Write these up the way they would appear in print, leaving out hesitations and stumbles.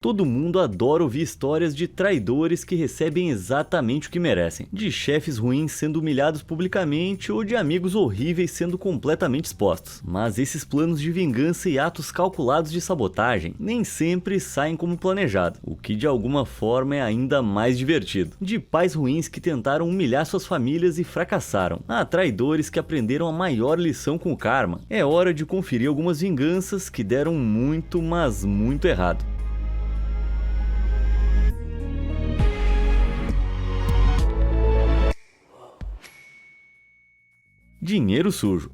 Todo mundo adora ouvir histórias de traidores que recebem exatamente o que merecem, de chefes ruins sendo humilhados publicamente ou de amigos horríveis sendo completamente expostos. Mas esses planos de vingança e atos calculados de sabotagem nem sempre saem como planejado, o que de alguma forma é ainda mais divertido. De pais ruins que tentaram humilhar suas famílias e fracassaram, a traidores que aprenderam a maior lição com o karma. É hora de conferir algumas vinganças que deram muito, mas muito errado. Dinheiro sujo.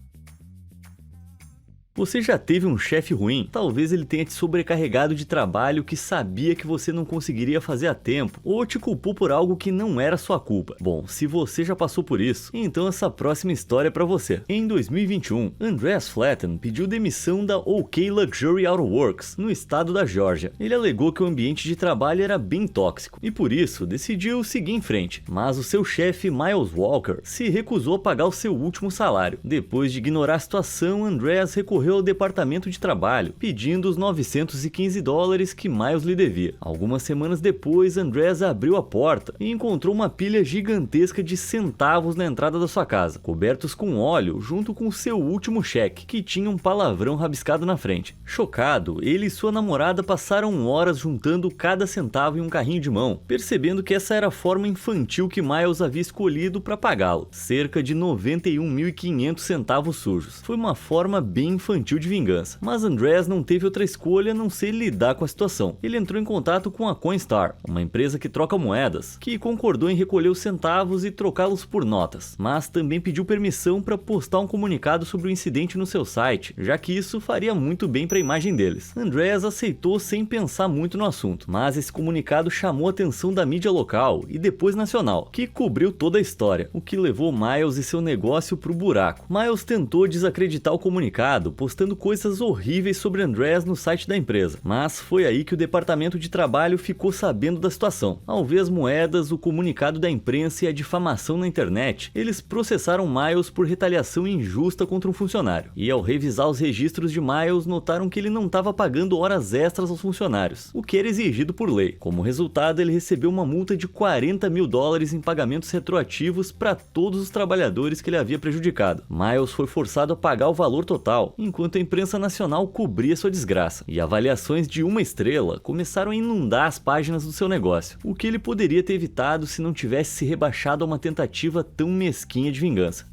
Você já teve um chefe ruim? Talvez ele tenha te sobrecarregado de trabalho que sabia que você não conseguiria fazer a tempo, ou te culpou por algo que não era sua culpa. Bom, se você já passou por isso, então essa próxima história é pra você. Em 2021, Andreas Flatten pediu demissão da OK Luxury Auto Works, no estado da Geórgia. Ele alegou que o ambiente de trabalho era bem tóxico, e por isso decidiu seguir em frente. Mas o seu chefe, Miles Walker, se recusou a pagar o seu último salário. Depois de ignorar a situação, Andreas recorreu ao departamento de trabalho, pedindo os $915 que Miles lhe devia. Algumas semanas depois, Andreas abriu a porta e encontrou uma pilha gigantesca de centavos na entrada da sua casa, cobertos com óleo junto com seu último cheque, que tinha um palavrão rabiscado na frente. Chocado, ele e sua namorada passaram horas juntando cada centavo em um carrinho de mão, percebendo que essa era a forma infantil que Miles havia escolhido para pagá-lo, cerca de 91.500 centavos sujos. Foi uma forma bem infantil de vingança, mas Andreas não teve outra escolha a não ser lidar com a situação. Ele entrou em contato com a Coinstar, uma empresa que troca moedas, que concordou em recolher os centavos e trocá-los por notas, mas também pediu permissão para postar um comunicado sobre o incidente no seu site, já que isso faria muito bem para a imagem deles. Andreas aceitou sem pensar muito no assunto, mas esse comunicado chamou a atenção da mídia local e depois nacional, que cobriu toda a história, o que levou Miles e seu negócio pro buraco. Miles tentou desacreditar o comunicado, postando coisas horríveis sobre Andreas no site da empresa, mas foi aí que o departamento de trabalho ficou sabendo da situação. Ao ver as moedas, o comunicado da imprensa e a difamação na internet, eles processaram Miles por retaliação injusta contra um funcionário, e ao revisar os registros de Miles, notaram que ele não estava pagando horas extras aos funcionários, o que era exigido por lei. Como resultado, ele recebeu uma multa de $40 mil em pagamentos retroativos para todos os trabalhadores que ele havia prejudicado. Miles foi forçado a pagar o valor total, enquanto a imprensa nacional cobria sua desgraça, e avaliações de 1 estrela começaram a inundar as páginas do seu negócio, o que ele poderia ter evitado se não tivesse se rebaixado a uma tentativa tão mesquinha de vingança.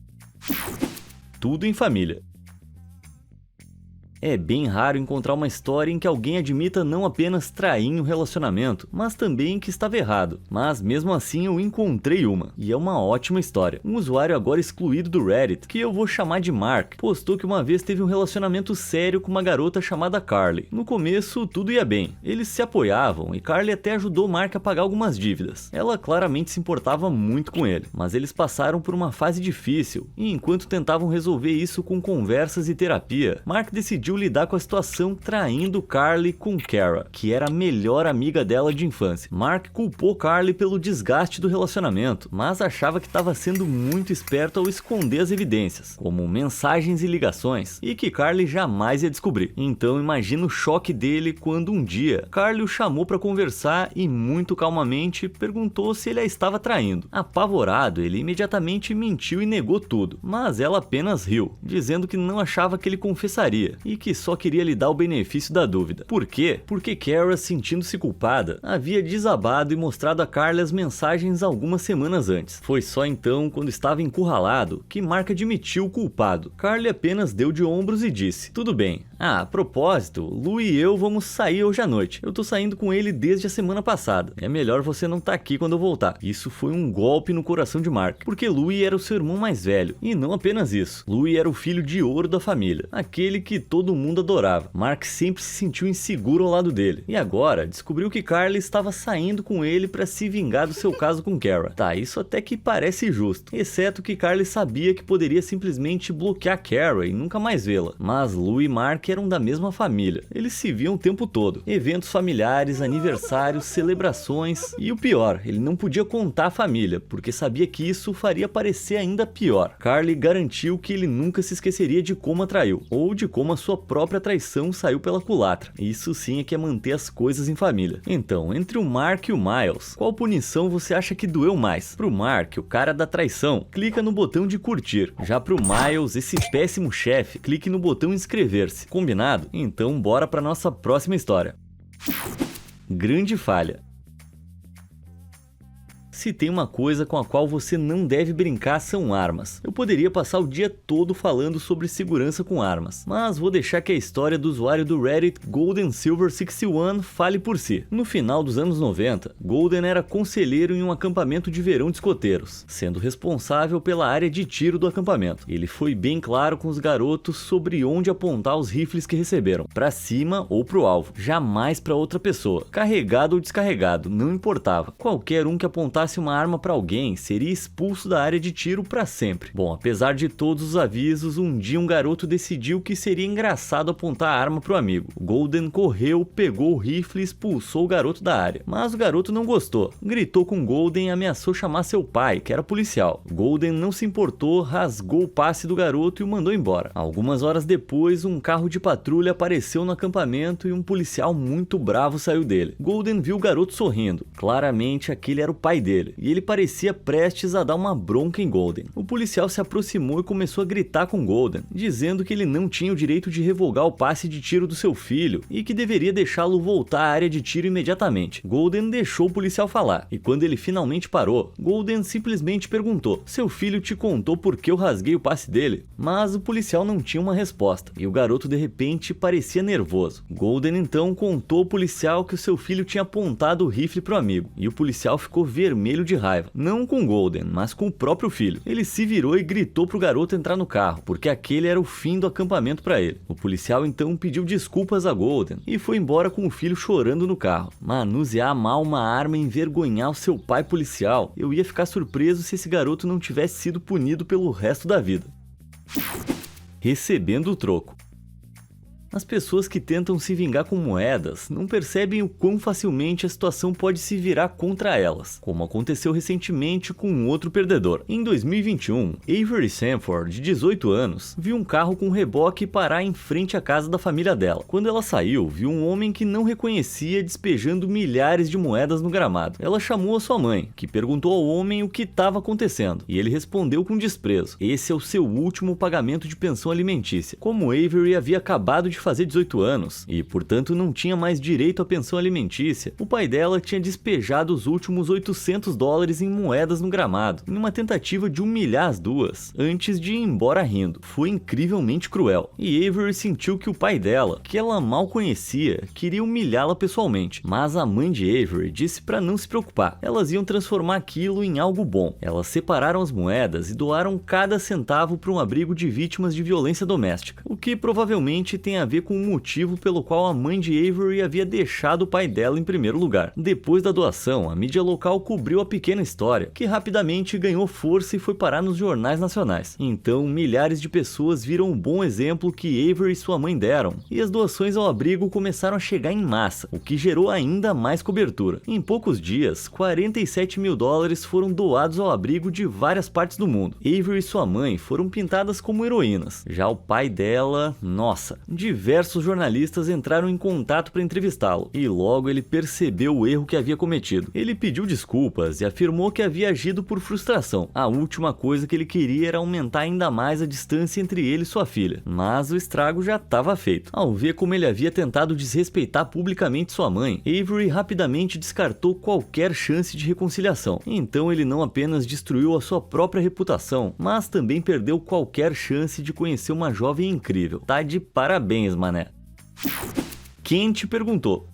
Tudo em família. É bem raro encontrar uma história em que alguém admita não apenas trair um relacionamento, mas também que estava errado. Mas mesmo assim eu encontrei uma, e é uma ótima história. Um usuário agora excluído do Reddit, que eu vou chamar de Mark, postou que uma vez teve um relacionamento sério com uma garota chamada Carly. No começo tudo ia bem, eles se apoiavam e Carly até ajudou Mark a pagar algumas dívidas. Ela claramente se importava muito com ele, mas eles passaram por uma fase difícil, e enquanto tentavam resolver isso com conversas e terapia, Mark decidiu lidar com a situação traindo Carly com Kara, que era a melhor amiga dela de infância. Mark culpou Carly pelo desgaste do relacionamento, mas achava que estava sendo muito esperto ao esconder as evidências, como mensagens e ligações, e que Carly jamais ia descobrir. Então imagina o choque dele quando um dia Carly o chamou para conversar e muito calmamente perguntou se ele a estava traindo. Apavorado, ele imediatamente mentiu e negou tudo, mas ela apenas riu, dizendo que não achava que ele confessaria e que só queria lhe dar o benefício da dúvida. Por quê? Porque Kara, sentindo-se culpada, havia desabado e mostrado a Carly as mensagens algumas semanas antes. Foi só então, quando estava encurralado, que Mark admitiu o culpado. Carly apenas deu de ombros e disse: "Tudo bem. A propósito, Lu e eu vamos sair hoje à noite. Eu tô saindo com ele desde a semana passada. É melhor você não estar aqui quando eu voltar." Isso foi um golpe no coração de Mark, porque Louie era o seu irmão mais velho. E não apenas isso, Louie era o filho de ouro da família, aquele que todo mundo adorava. Mark sempre se sentiu inseguro ao lado dele, e agora descobriu que Carly estava saindo com ele para se vingar do seu caso com Kara. Tá, isso até que parece justo, exceto que Carly sabia que poderia simplesmente bloquear Kara e nunca mais vê-la. Mas Lou e Mark que eram da mesma família. Eles se viam o tempo todo. Eventos familiares, aniversários, celebrações. E o pior, ele não podia contar à família, porque sabia que isso faria parecer ainda pior. Carly garantiu que ele nunca se esqueceria de como a traiu, ou de como a sua própria traição saiu pela culatra. Isso sim é que é manter as coisas em família. Então, entre o Mark e o Miles, qual punição você acha que doeu mais? Pro Mark, o cara da traição, clica no botão de curtir. Já pro Miles, esse péssimo chefe, clique no botão inscrever-se. Combinado? Então bora pra nossa próxima história. Grande falha. Se tem uma coisa com a qual você não deve brincar, são armas. Eu poderia passar o dia todo falando sobre segurança com armas, mas vou deixar que a história do usuário do Reddit GoldenSilver61 fale por si. No final dos anos 90, Golden era conselheiro em um acampamento de verão de escoteiros, sendo responsável pela área de tiro do acampamento. Ele foi bem claro com os garotos sobre onde apontar os rifles que receberam, para cima ou pro alvo, jamais para outra pessoa, carregado ou descarregado, não importava. Qualquer um que apontasse uma arma para alguém seria expulso da área de tiro para sempre. Bom, apesar de todos os avisos, um dia um garoto decidiu que seria engraçado apontar a arma pro amigo. Golden correu, pegou o rifle e expulsou o garoto da área. Mas o garoto não gostou, gritou com Golden e ameaçou chamar seu pai, que era policial. Golden não se importou, rasgou o passe do garoto e o mandou embora. Algumas horas depois, um carro de patrulha apareceu no acampamento e um policial muito bravo saiu dele. Golden viu o garoto sorrindo. Claramente aquele era o pai dele, e ele parecia prestes a dar uma bronca em Golden. O policial se aproximou e começou a gritar com Golden, dizendo que ele não tinha o direito de revogar o passe de tiro do seu filho e que deveria deixá-lo voltar à área de tiro imediatamente. Golden deixou o policial falar, e quando ele finalmente parou, Golden simplesmente perguntou: "Seu filho te contou por que eu rasguei o passe dele?" Mas o policial não tinha uma resposta, e o garoto de repente parecia nervoso. Golden então contou ao policial que o seu filho tinha apontado o rifle pro amigo, e o policial ficou vermelho de raiva, não com Golden, mas com o próprio filho. Ele se virou e gritou pro garoto entrar no carro, porque aquele era o fim do acampamento para ele. O policial então pediu desculpas a Golden e foi embora com o filho chorando no carro. Manusear mal uma arma e envergonhar o seu pai policial, eu ia ficar surpreso se esse garoto não tivesse sido punido pelo resto da vida. Recebendo o troco. As pessoas que tentam se vingar com moedas não percebem o quão facilmente a situação pode se virar contra elas, como aconteceu recentemente com um outro perdedor. Em 2021, Avery Sanford, de 18 anos, viu um carro com reboque parar em frente à casa da família dela. Quando ela saiu, viu um homem que não reconhecia despejando milhares de moedas no gramado. Ela chamou a sua mãe, que perguntou ao homem o que estava acontecendo, e ele respondeu com desprezo: "Esse é o seu último pagamento de pensão alimentícia." Como Avery havia acabado de fazer 18 anos e, portanto, não tinha mais direito à pensão alimentícia, o pai dela tinha despejado os últimos $800 em moedas no gramado, em uma tentativa de humilhar as duas, antes de ir embora rindo. Foi incrivelmente cruel, e Avery sentiu que o pai dela, que ela mal conhecia, queria humilhá-la pessoalmente. Mas a mãe de Avery disse para não se preocupar, elas iam transformar aquilo em algo bom. Elas separaram as moedas e doaram cada centavo para um abrigo de vítimas de violência doméstica, o que provavelmente tem a ver com o motivo pelo qual a mãe de Avery havia deixado o pai dela em primeiro lugar. Depois da doação, a mídia local cobriu a pequena história, que rapidamente ganhou força e foi parar nos jornais nacionais. Então, milhares de pessoas viram o bom exemplo que Avery e sua mãe deram, e as doações ao abrigo começaram a chegar em massa, o que gerou ainda mais cobertura. Em poucos dias, $47 mil foram doados ao abrigo de várias partes do mundo. Avery e sua mãe foram pintadas como heroínas. Já o pai dela, nossa, diversos jornalistas entraram em contato para entrevistá-lo, e logo ele percebeu o erro que havia cometido. Ele pediu desculpas e afirmou que havia agido por frustração. A última coisa que ele queria era aumentar ainda mais a distância entre ele e sua filha, mas o estrago já estava feito. Ao ver como ele havia tentado desrespeitar publicamente sua mãe, Avery rapidamente descartou qualquer chance de reconciliação. Então ele não apenas destruiu a sua própria reputação, mas também perdeu qualquer chance de conhecer uma jovem incrível. Tá de parabéns, mané. Quem te perguntou?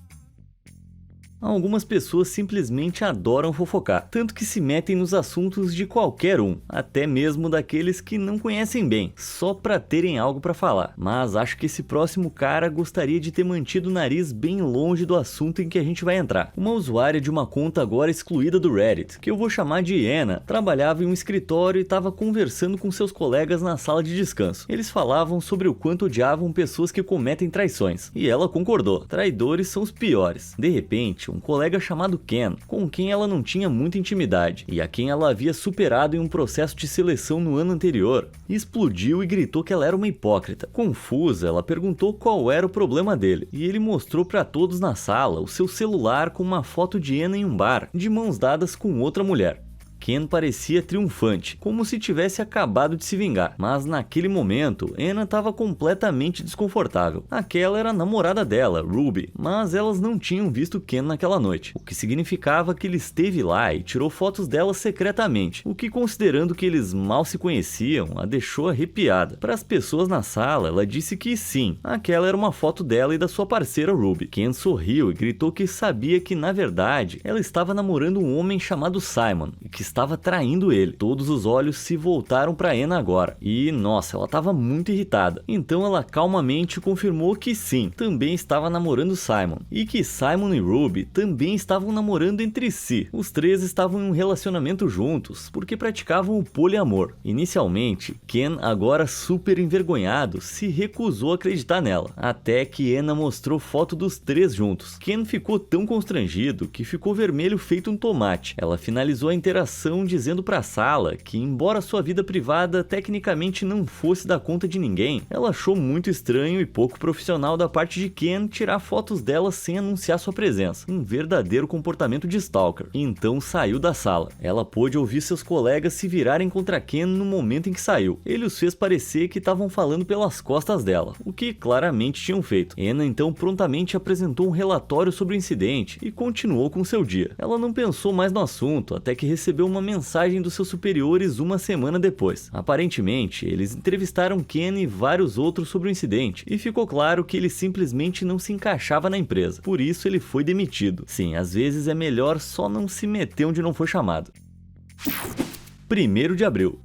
Algumas pessoas simplesmente adoram fofocar, tanto que se metem nos assuntos de qualquer um, até mesmo daqueles que não conhecem bem, só pra terem algo pra falar. Mas acho que esse próximo cara gostaria de ter mantido o nariz bem longe do assunto em que a gente vai entrar. Uma usuária de uma conta agora excluída do Reddit, que eu vou chamar de Anna, trabalhava em um escritório e estava conversando com seus colegas na sala de descanso. Eles falavam sobre o quanto odiavam pessoas que cometem traições, e ela concordou. Traidores são os piores. De repente, um colega chamado Ken, com quem ela não tinha muita intimidade e a quem ela havia superado em um processo de seleção no ano anterior, explodiu e gritou que ela era uma hipócrita. Confusa, ela perguntou qual era o problema dele, e ele mostrou para todos na sala o seu celular com uma foto de Anna em um bar, de mãos dadas com outra mulher. Ken parecia triunfante, como se tivesse acabado de se vingar, mas naquele momento, Anna estava completamente desconfortável. Aquela era a namorada dela, Ruby, mas elas não tinham visto Ken naquela noite, o que significava que ele esteve lá e tirou fotos dela secretamente, o que, considerando que eles mal se conheciam, a deixou arrepiada. Para as pessoas na sala, ela disse que sim, aquela era uma foto dela e da sua parceira Ruby. Ken sorriu e gritou que sabia que, na verdade, ela estava namorando um homem chamado Simon, e que estava traindo ele. Todos os olhos se voltaram para Anna agora. E, nossa, ela estava muito irritada. Então ela calmamente confirmou que sim, também estava namorando Simon. E que Simon e Ruby também estavam namorando entre si. Os três estavam em um relacionamento juntos, porque praticavam o poliamor. Inicialmente, Ken, agora super envergonhado, se recusou a acreditar nela. Até que Anna mostrou foto dos três juntos. Ken ficou tão constrangido que ficou vermelho feito um tomate. Ela finalizou a interação dizendo para a sala que, embora sua vida privada tecnicamente não fosse da conta de ninguém, ela achou muito estranho e pouco profissional da parte de Ken tirar fotos dela sem anunciar sua presença, um verdadeiro comportamento de stalker. Então saiu da sala. Ela pôde ouvir seus colegas se virarem contra Ken no momento em que saiu. Ele os fez parecer que estavam falando pelas costas dela, o que claramente tinham feito. Anna então prontamente apresentou um relatório sobre o incidente e continuou com seu dia. Ela não pensou mais no assunto até que recebeu uma mensagem dos seus superiores uma semana depois. Aparentemente, eles entrevistaram Ken e vários outros sobre o incidente, e ficou claro que ele simplesmente não se encaixava na empresa. Por isso ele foi demitido. Sim, às vezes é melhor só não se meter onde não foi chamado. 1º de abril.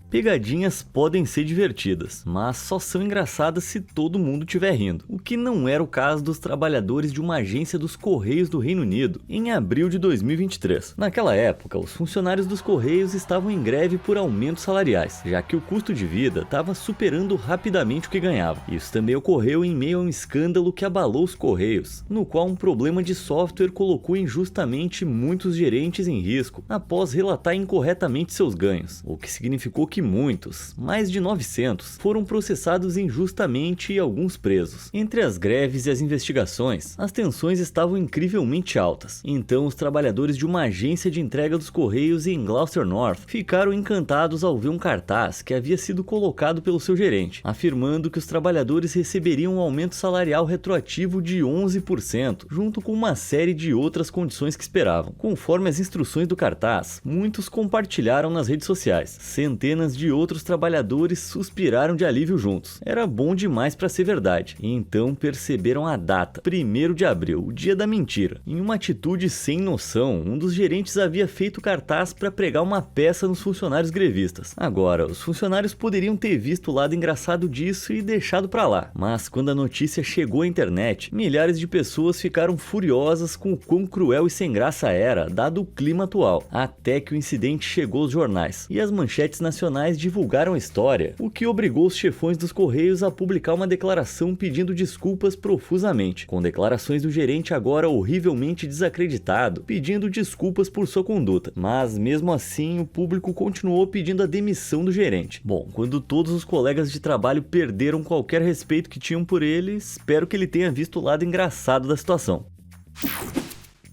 Pegadinhas podem ser divertidas, mas só são engraçadas se todo mundo estiver rindo, o que não era o caso dos trabalhadores de uma agência dos Correios do Reino Unido em abril de 2023. Naquela época, os funcionários dos Correios estavam em greve por aumentos salariais, já que o custo de vida estava superando rapidamente o que ganhavam. Isso também ocorreu em meio a um escândalo que abalou os Correios, no qual um problema de software colocou injustamente muitos gerentes em risco após relatar incorretamente seus ganhos, o que significou que muitos, mais de 900, foram processados injustamente e alguns presos. Entre as greves e as investigações, as tensões estavam incrivelmente altas. Então, os trabalhadores de uma agência de entrega dos Correios em Gloucester North ficaram encantados ao ver um cartaz que havia sido colocado pelo seu gerente, afirmando que os trabalhadores receberiam um aumento salarial retroativo de 11%, junto com uma série de outras condições que esperavam. Conforme as instruções do cartaz, muitos compartilharam nas redes sociais. Centenas de outros trabalhadores suspiraram de alívio juntos. Era bom demais para ser verdade. E então perceberam a data, 1º de abril, o dia da mentira. Em uma atitude sem noção, um dos gerentes havia feito cartaz para pregar uma peça nos funcionários grevistas. Agora, os funcionários poderiam ter visto o lado engraçado disso e deixado para lá. Mas quando a notícia chegou à internet, milhares de pessoas ficaram furiosas com o quão cruel e sem graça era, dado o clima atual. Até que o incidente chegou aos jornais, e as manchetes nacionais divulgaram a história, o que obrigou os chefões dos Correios a publicar uma declaração pedindo desculpas profusamente, com declarações do gerente agora horrivelmente desacreditado, pedindo desculpas por sua conduta. Mas mesmo assim, o público continuou pedindo a demissão do gerente. Bom, quando todos os colegas de trabalho perderam qualquer respeito que tinham por ele, espero que ele tenha visto o lado engraçado da situação.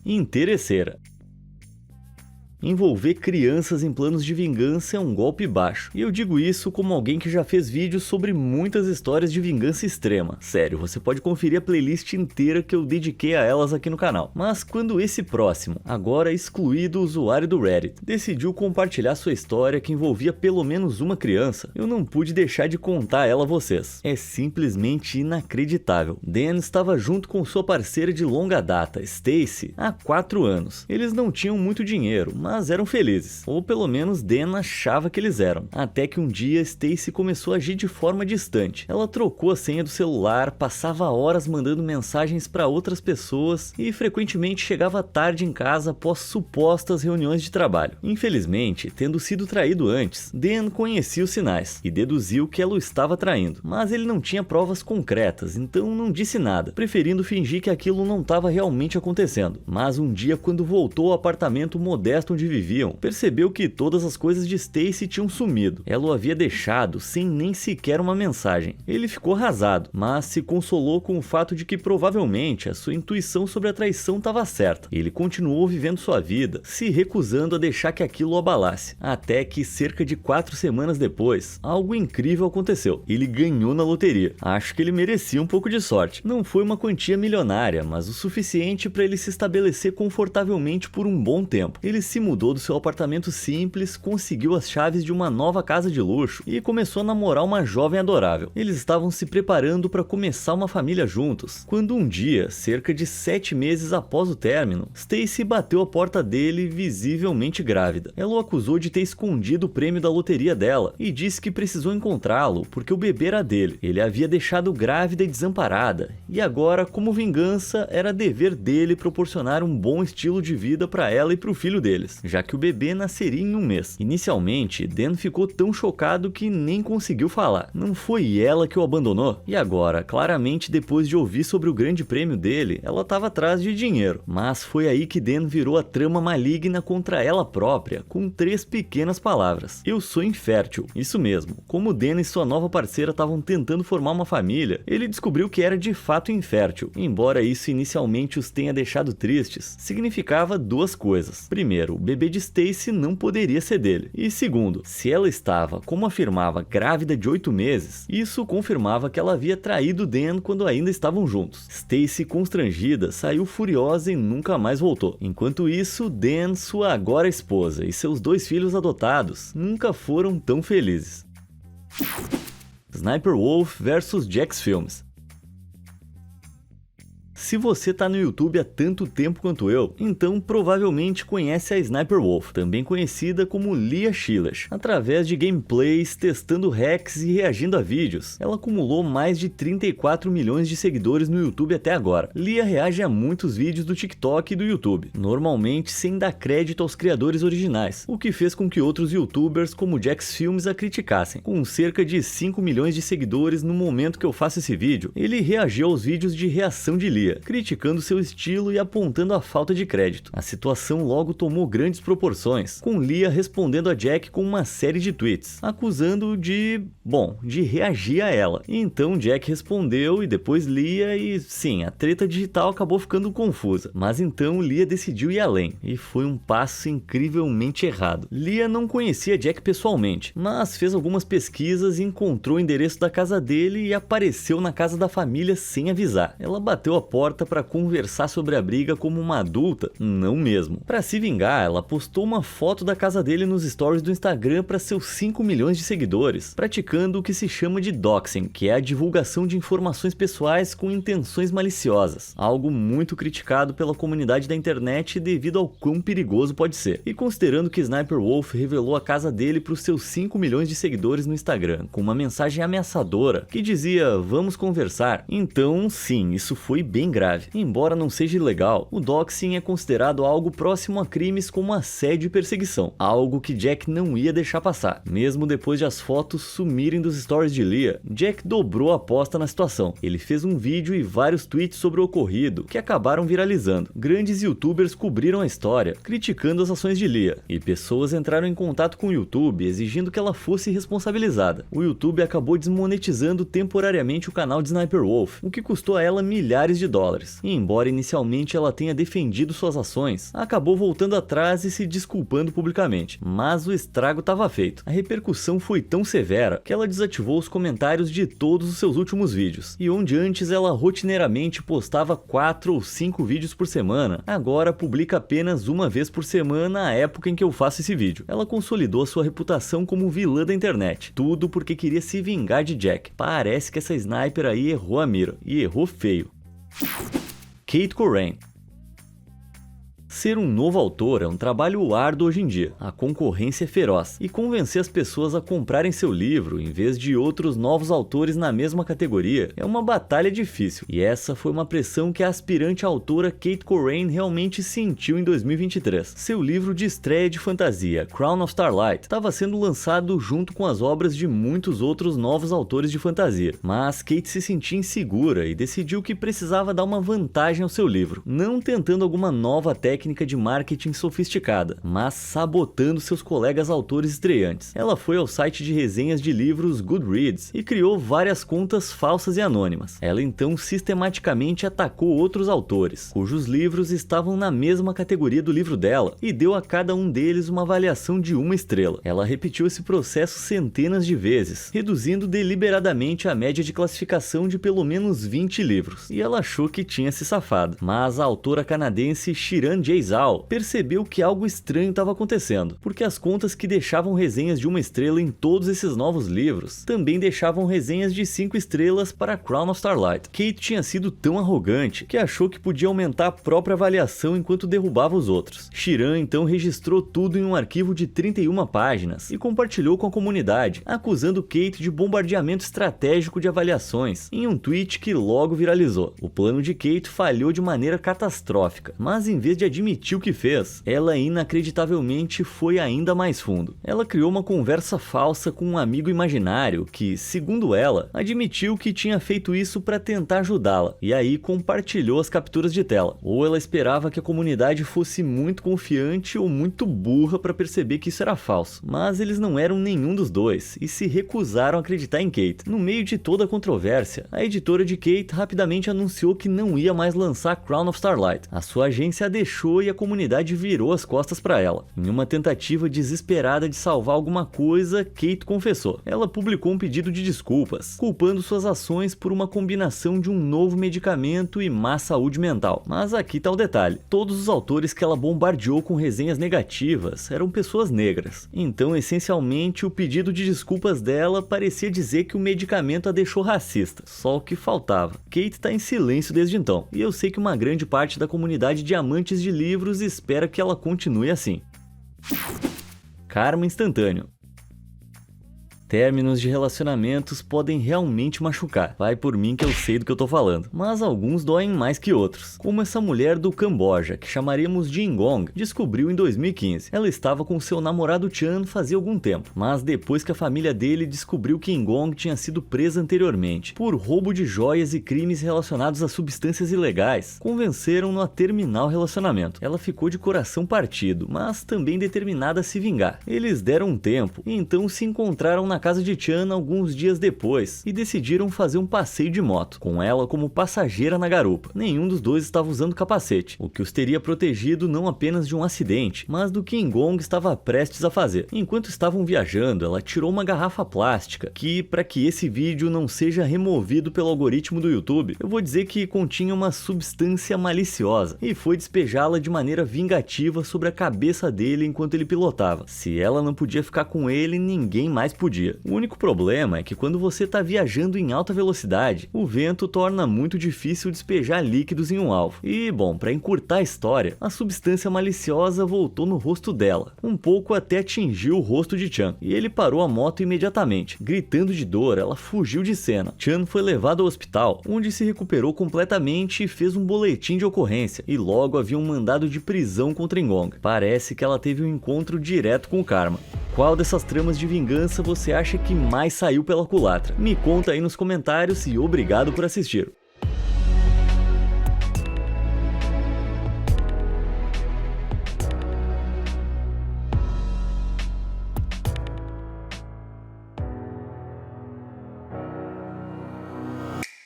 Interesseira. Envolver crianças em planos de vingança é um golpe baixo. E eu digo isso como alguém que já fez vídeos sobre muitas histórias de vingança extrema. Sério, você pode conferir a playlist inteira que eu dediquei a elas aqui no canal. Mas quando esse próximo, agora excluído usuário do Reddit, decidiu compartilhar sua história que envolvia pelo menos uma criança, eu não pude deixar de contar ela a vocês. É simplesmente inacreditável. Dan estava junto com sua parceira de longa data, Stacy, há 4 anos. Eles não tinham muito dinheiro, mas eram felizes. Ou pelo menos Dan achava que eles eram. Até que um dia Stacy começou a agir de forma distante. Ela trocou a senha do celular, passava horas mandando mensagens para outras pessoas e frequentemente chegava tarde em casa após supostas reuniões de trabalho. Infelizmente, tendo sido traído antes, Dan conhecia os sinais e deduziu que ela o estava traindo. Mas ele não tinha provas concretas, então não disse nada, preferindo fingir que aquilo não estava realmente acontecendo. Mas um dia, quando voltou ao apartamento modesto onde viviam, percebeu que todas as coisas de Stacy tinham sumido. Ela o havia deixado sem nem sequer uma mensagem. Ele ficou arrasado, mas se consolou com o fato de que provavelmente a sua intuição sobre a traição estava certa. Ele continuou vivendo sua vida, se recusando a deixar que aquilo o abalasse. Até que, cerca de 4 semanas depois, algo incrível aconteceu. Ele ganhou na loteria. Acho que ele merecia um pouco de sorte. Não foi uma quantia milionária, mas o suficiente para ele se estabelecer confortavelmente por um bom tempo. Ele se mudou do seu apartamento simples, conseguiu as chaves de uma nova casa de luxo e começou a namorar uma jovem adorável. Eles estavam se preparando para começar uma família juntos, quando um dia, cerca de 7 meses após o término, Stacy bateu a porta dele visivelmente grávida. Ela o acusou de ter escondido o prêmio da loteria dela e disse que precisou encontrá-lo porque o bebê era dele. Ele a havia deixado grávida e desamparada, e agora, como vingança, era dever dele proporcionar um bom estilo de vida para ela e para o filho deles, já que o bebê nasceria em 1 mês. Inicialmente, Dan ficou tão chocado que nem conseguiu falar. Não foi ela que o abandonou? E agora, claramente depois de ouvir sobre o grande prêmio dele, ela estava atrás de dinheiro. Mas foi aí que Dan virou a trama maligna contra ela própria, com 3 pequenas palavras. Eu sou infértil. Isso mesmo. Como Dan e sua nova parceira estavam tentando formar uma família, ele descobriu que era de fato infértil. Embora isso inicialmente os tenha deixado tristes, significava 2 coisas. Primeiro, o bebê de Stacy não poderia ser dele. E segundo, se ela estava, como afirmava, grávida de 8 meses, isso confirmava que ela havia traído Dan quando ainda estavam juntos. Stacy, constrangida, saiu furiosa e nunca mais voltou. Enquanto isso, Dan, sua agora esposa, e seus 2 filhos adotados nunca foram tão felizes. Sniper Wolf vs Jack's Films. Se você tá no YouTube há tanto tempo quanto eu, então provavelmente conhece a Sniper Wolf, também conhecida como Leah Shilash. Através de gameplays, testando hacks e reagindo a vídeos, ela acumulou mais de 34 milhões de seguidores no YouTube até agora. Leah reage a muitos vídeos do TikTok e do YouTube, normalmente sem dar crédito aos criadores originais, o que fez com que outros YouTubers como Jack's Films a criticassem. Com cerca de 5 milhões de seguidores no momento que eu faço esse vídeo, ele reagiu aos vídeos de reação de Leah, criticando seu estilo e apontando a falta de crédito. A situação logo tomou grandes proporções, com Leah respondendo a Jack com uma série de tweets, acusando-o de reagir a ela. E então Jack respondeu e depois Leah e sim, a treta digital acabou ficando confusa. Mas então Leah decidiu ir além, e foi um passo incrivelmente errado. Leah não conhecia Jack pessoalmente, mas fez algumas pesquisas e encontrou o endereço da casa dele e apareceu na casa da família sem avisar. Ela bateu a porta para conversar sobre a briga como uma adulta? Não mesmo. Para se vingar, ela postou uma foto da casa dele nos stories do Instagram para seus 5 milhões de seguidores, praticando o que se chama de doxing, que é a divulgação de informações pessoais com intenções maliciosas, algo muito criticado pela comunidade da internet devido ao quão perigoso pode ser. E considerando que Sniper Wolf revelou a casa dele para os seus 5 milhões de seguidores no Instagram, com uma mensagem ameaçadora que dizia "vamos conversar", então sim, isso foi bem grave. Embora não seja ilegal, o doxing é considerado algo próximo a crimes como assédio e perseguição, algo que Jack não ia deixar passar. Mesmo depois de as fotos sumirem dos stories de Leah, Jack dobrou a aposta na situação. Ele fez um vídeo e vários tweets sobre o ocorrido, que acabaram viralizando. Grandes youtubers cobriram a história, criticando as ações de Leah, e pessoas entraram em contato com o YouTube exigindo que ela fosse responsabilizada. O YouTube acabou desmonetizando temporariamente o canal de Sniper Wolf, o que custou a ela milhares de dólares. E embora inicialmente ela tenha defendido suas ações, acabou voltando atrás e se desculpando publicamente. Mas o estrago estava feito. A repercussão foi tão severa que ela desativou os comentários de todos os seus últimos vídeos. E onde antes ela rotineiramente postava 4 ou 5 vídeos por semana, agora publica apenas uma vez por semana à época em que eu faço esse vídeo. Ela consolidou sua reputação como vilã da internet. Tudo porque queria se vingar de Jack. Parece que essa sniper aí errou a mira. E errou feio. Kate Corain. Ser um novo autor é um trabalho árduo hoje em dia. A concorrência é feroz. E convencer as pessoas a comprarem seu livro, em vez de outros novos autores na mesma categoria, é uma batalha difícil. E essa foi uma pressão que a aspirante autora Kate Corain realmente sentiu em 2023. Seu livro de estreia de fantasia, Crown of Starlight, estava sendo lançado junto com as obras de muitos outros novos autores de fantasia. Mas Kate se sentia insegura e decidiu que precisava dar uma vantagem ao seu livro, não tentando alguma nova técnica de marketing sofisticada, mas sabotando seus colegas autores estreantes. Ela foi ao site de resenhas de livros Goodreads e criou várias contas falsas e anônimas. Ela então sistematicamente atacou outros autores, cujos livros estavam na mesma categoria do livro dela, e deu a cada um deles uma avaliação de 1 estrela. Ela repetiu esse processo centenas de vezes, reduzindo deliberadamente a média de classificação de pelo menos 20 livros. E ela achou que tinha se safado. Mas a autora canadense Shiran Zhao percebeu que algo estranho estava acontecendo, porque as contas que deixavam resenhas de 1 estrela em todos esses novos livros também deixavam resenhas de 5 estrelas para Crown of Starlight. Kate tinha sido tão arrogante que achou que podia aumentar a própria avaliação enquanto derrubava os outros. Shiran então registrou tudo em um arquivo de 31 páginas e compartilhou com a comunidade, acusando Kate de bombardeamento estratégico de avaliações em um tweet que logo viralizou. O plano de Kate falhou de maneira catastrófica, mas em vez de admitiu o que fez, ela inacreditavelmente foi ainda mais fundo. Ela criou uma conversa falsa com um amigo imaginário que, segundo ela, admitiu que tinha feito isso para tentar ajudá-la, e aí compartilhou as capturas de tela. Ou ela esperava que a comunidade fosse muito confiante ou muito burra para perceber que isso era falso, mas eles não eram nenhum dos dois e se recusaram a acreditar em Kate. No meio de toda a controvérsia, a editora de Kate rapidamente anunciou que não ia mais lançar Crown of Starlight. A sua agência a deixou e a comunidade virou as costas para ela. Em uma tentativa desesperada de salvar alguma coisa, Kate confessou. Ela publicou um pedido de desculpas, culpando suas ações por uma combinação de um novo medicamento e má saúde mental. Mas aqui tá o detalhe. Todos os autores que ela bombardeou com resenhas negativas eram pessoas negras. Então, essencialmente, o pedido de desculpas dela parecia dizer que o medicamento a deixou racista. Só o que faltava. Kate tá em silêncio desde então. E eu sei que uma grande parte da comunidade de amantes de livros espera que ela continue assim. Karma instantâneo. Términos de relacionamentos podem realmente machucar. Vai por mim que eu sei do que eu tô falando. Mas alguns doem mais que outros. Como essa mulher do Camboja, que chamaríamos de Ingong, descobriu em 2015. Ela estava com seu namorado Chan fazia algum tempo. Mas depois que a família dele descobriu que Ingong tinha sido presa anteriormente por roubo de joias e crimes relacionados a substâncias ilegais, convenceram-no a terminar o relacionamento. Ela ficou de coração partido, mas também determinada a se vingar. Eles deram um tempo e então se encontraram na casa de Chan alguns dias depois e decidiram fazer um passeio de moto, com ela como passageira na garupa. Nenhum dos dois estava usando capacete, o que os teria protegido não apenas de um acidente, mas do que Ingong estava prestes a fazer. Enquanto estavam viajando, ela tirou uma garrafa plástica que, para que esse vídeo não seja removido pelo algoritmo do YouTube, eu vou dizer que continha uma substância maliciosa, e foi despejá-la de maneira vingativa sobre a cabeça dele enquanto ele pilotava. Se ela não podia ficar com ele, ninguém mais podia. O único problema é que quando você está viajando em alta velocidade, o vento torna muito difícil despejar líquidos em um alvo. E, bom, para encurtar a história, a substância maliciosa voltou no rosto dela, um pouco até atingiu o rosto de Chan, e ele parou a moto imediatamente. Gritando de dor, ela fugiu de cena. Chan foi levado ao hospital, onde se recuperou completamente e fez um boletim de ocorrência, e logo havia um mandado de prisão contra Ingong. Parece que ela teve um encontro direto com o karma. Qual dessas tramas de vingança você acha que mais saiu pela culatra? Me conta aí nos comentários e obrigado por assistir.